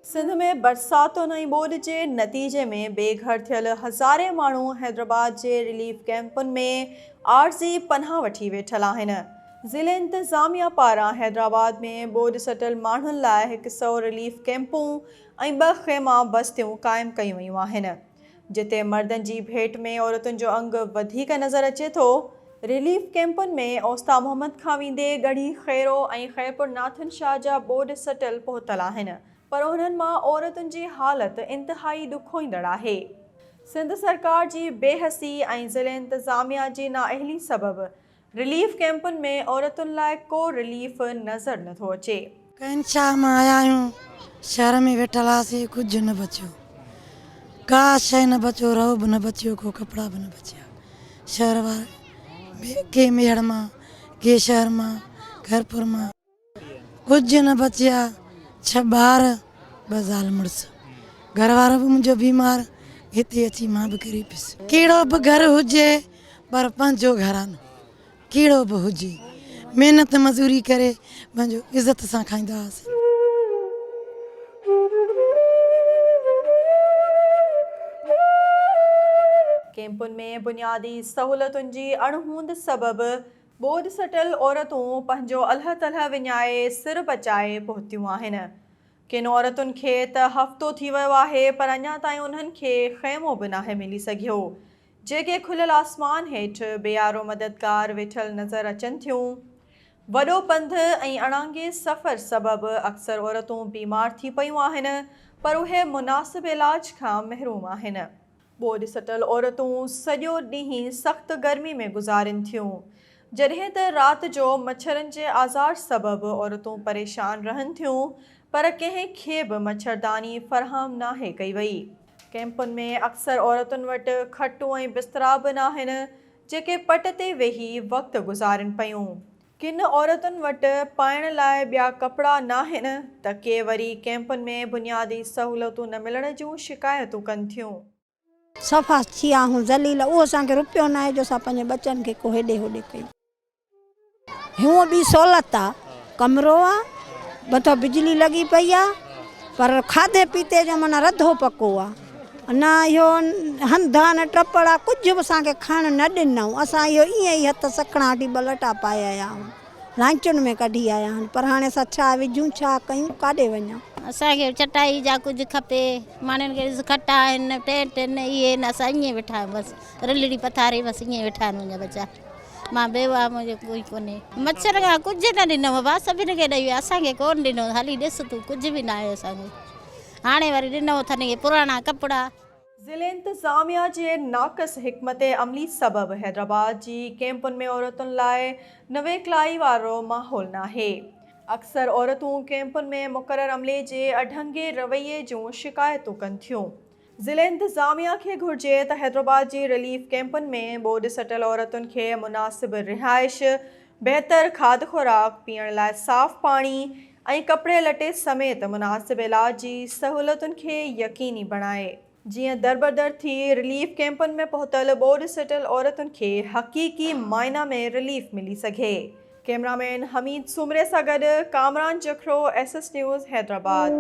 सिंध में बरसातुनि ऐं ॿोॾि जे नतीजे में बेघर थियल हज़ारे माण्हू हैदराबाद जे रिलीफ कैंपुनि में आरज़ी पनाह वठी वेठल आहिनि। ज़िले इंतिज़ामिया पारां हैदराबाद में ॿोॾि सटियल माण्हुनि लाइ 100 रिलीफ कैंपूं ऐं 2 ख़ैमा बस्तियूं क़ाइमु कयूं वयूं आहिनि। जिते मर्दनि जी भेट में औरतुनि जो अंग वधीक नज़र अचे थो, रिलीफ कैंपुनि में ओस्ता मोहम्मद खां वेंदे गढ़ी खैरो ऐं ख़ैरपुर नाथन शाह जा ॿोॾि सटियल पहुतल आहिनि, पर उन्हनि मां औरतुनि जी हालत इंतिहाई ॾुखोईंदड़ आहे। सिंध सरकार जी बेहसी ऐं ज़िले इंतिज़ामिया जी नाअहली सबबि रिलीफ कैंपुनि में औरतुनि लाइ को रिलीफ नज़र नथो अचे। कंछा मां आया आहियूं, शहर में वेठल हुआसीं, कुझु न बचियो, का शइ न बचियो, रओ बि न बचियो, को कपिड़ा बि न बचिया। शहर वारे के मेहड़ मां, के शहर मां, खैरपुर मां कुझु न बचिया। 6 ॿार, 2 ज़ाल मुड़ुस, घर वारो बि मुंहिंजो बीमार, हिते अची मां बि किरी पियसि। कहिड़ो बि घर हुजे पर पंहिंजो घरानो, कहिड़ो बि हुजे, महिनत मज़ूरी करे पंहिंजो इज़त सां खाईंदा हुआसीं। कैंपुनि में बुनियादी सहूलतुनि जी अणहूंद सबबि ॿोॾि सटियल औरतूं पंहिंजो अल्ह तलह विञाए सिर बचाए पहुतियूं आहिनि। किन औरतुनि खे त हफ़्तो थी वियो आहे, पर अञा ताईं उन्हनि खे ख़ैमो बि नाहे मिली सघियो, जेके खुलियल आसमान हेठि बेयारो मददगार वेठल नज़र अचनि थियूं। वॾो पंधु ऐं अणांगे सफ़र सबबि अक्सर औरतूं बीमार थी पयूं आहिनि, पर उहे मुनासिब इलाज खां महरूम आहिनि। ॿोॾि सटियल औरतूं सॼो ॾींहुं सख़्त गर्मी में गुज़ारनि थियूं, जॾहिं त राति जो मच्छरनि जे आज़ार सबबि औरतूं परेशान रहनि थियूं, पर कंहिं खे बि मच्छरदानी फ़राहम नाहे कई वई। कैंपुनि में अक्सर औरतुनि वटि खटूं ऐं बिस्तरा बि नाहिनि, जेके पट ते वेही वक़्तु गुज़ारनि पयूं। किन औरतुनि वटि पाइण लाइ ॿिया कपिड़ा नाहिनि, त के वरी कैंपुनि में बुनियादी सहूलतूं न मिलण जूं शिकायतूं कनि थियूं। सफ़ा थी आहियूं ज़लील, उहो असांखे रुपयो न आहे जो असां पंहिंजे बचनि खे को हेॾे होॾे कयूं। हूअं बि सहूलियत आहे, कमिरो आहे, मथां बिजली लॻी पई आहे, पर खाधे पीते जो माना रधो पको आहे, न इहो हंधा न टपड़ आहे, कुझु बि असांखे खाइण न ॾिनऊं। असां इहो ईअं ई हथ सखणा वठी बलटा पाए आया आहियूं, लांचुनि में कढी आया आहिनि, पर हाणे असां छा विझूं, छा कयूं, काॾे वञूं। असांखे चटाई जा कुझु खपे, माण्हुनि खे खटा आहिनि, टेंट आहिनि, इहे आहिनि, असां ईअं वेठा आहियूं, बसि रिलड़ी पथारे बसि ईअं वेठा आहिनि मुंहिंजा बच्चा। मां बेवा, मुंहिंजो कोई कोन्हे, मच्छर खां कुझु न ॾिनो भाउ, सभिनि खे ॾेई वियो, असांखे कोन ॾिनो। हली ॾिस तूं, कुझु बि न आहे असांखे, हाणे वरी ॾिनो अथनि पुराणा कपिड़ा। ज़िले इंतिज़ामिया जे नाक़िस हिकमत अमली सबबि हैदराबाद जी कैंपुनि में औरतुनि लाइ नवेकलाई वारो माहौल नाहे। अक्सर औरतूं कैंपुनि में मुक़रर अमले जे अढंगे रवैये जूं शिकायतूं कनि थियूं। ज़िले इंतिज़ामिया खे घुर्जे त हैदराबाद जी रिलीफ कैंपुनि में ॿोॾि सटियल औरतुनि खे मुनासिब रिहाइश, बहितर खाद खुराक, पीअण लाइ साफ़ पाणी ऐं कपिड़े लटे समेत मुनासिब इलाज जी सहूलतुनि खे यकीनी बणाए, जीअं दरबदर थी रिलीफ कैंपुनि में पहुतल ॿोॾि सटियल औरतुनि खे हक़ीक़ी मायना में रिलीफ मिली सघे। कैमरामैन हमीद सुमरे सां गॾु कामरान जखरो, SS न्यूज़, हैदराबाद।